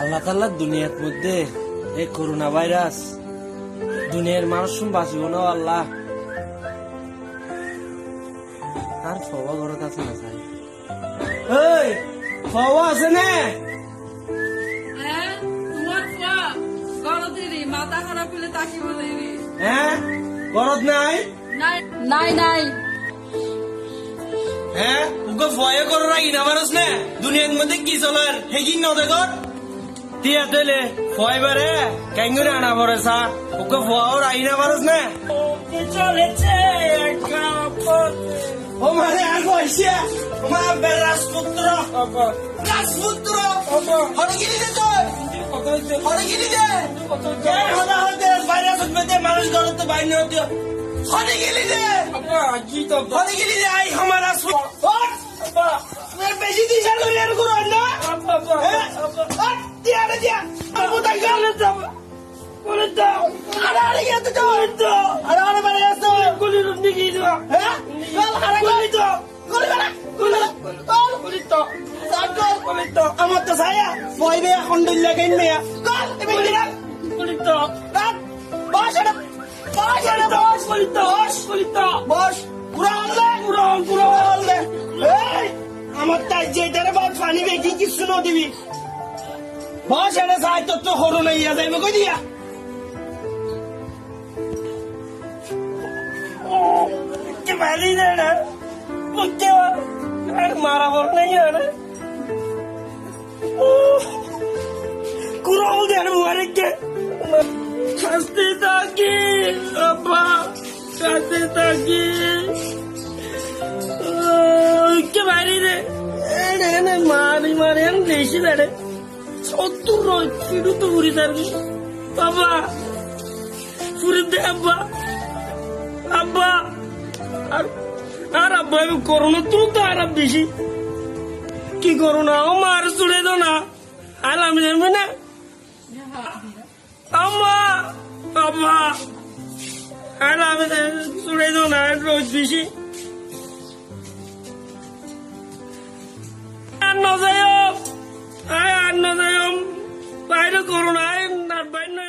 আল্লাহ তাআলা দুনিয়ার মধ্যে এই করোনা ভাইরাস দুনিয়ার মানুষ বাঁচিব না আল্লাহ। আর ফবা ঘরত আছে না চাই এই ফবা আছে না? হ্যাঁ তোমার ফুয়া গরদেরই মাথা খারাপ হলে তাকে বলে হ্যাঁ ঘরত নাই? নাই নাই নাই হ্যাঁ ওকে ভয় করো রাখি না পারস না দুনিয়ার মধ্যে কি চলার হেগি ন দেখো তিয়া তেলে ভয় বারে ক্যাঙ্গুরে আনা পড়েছা ওকে ভয় রাখি না পারস না চলেছে ও মানে আর কইছে মা রাজপুত্র রাজপুত্র হরে গিলি দে তো হরে গিলি দে কে হদা হতে ভাইরাস মধ্যে মানুষ ঘর তো বাইরে হতে হরে গিলি দে কি তো হরে গিলি দে আই हमारा मैं बेची दी चल रही है गुरु अन्ना दिया ना दिया अब तो कर लेता बोले तो अरे ये तो अरे मेरे ऐसे गोली रुंडी की दो हैं अरे गोली तो गोली तो सागर गोली तो अमत तो saya boy be kondil lagain me ya kal ini bilang गोली तो bos ada bos गोली तो bos kurang le hey আমার তাই যেটারে বাদ পানি বেশি কিছু ন দিবি বস এনে যাই তো তো হরো নাই যাইবে কই দিয়া কে বালি দে না মুকে আর মারা বল নাই আরে কুরল দে আর মারে কে হাসতে থাকি আব্বা হাসতে থাকি কে বাইরে রে এনে মারি মারি আমি বেশি বেড়ে 70 ফিডু তো ঘুরি তার বাবা ফুরি দে আব্বা আব্বা আর আব্বা আমি করোনা তুই তো আর বেশি কি করোনা ও মার ছুড়ে দো না আর আমি জানবে না আম্মা আব্বা আর আমি ছুড়ে দো না রোজ বেশি no sé yo, ay, no sé yo, ay, no corona, ay, no,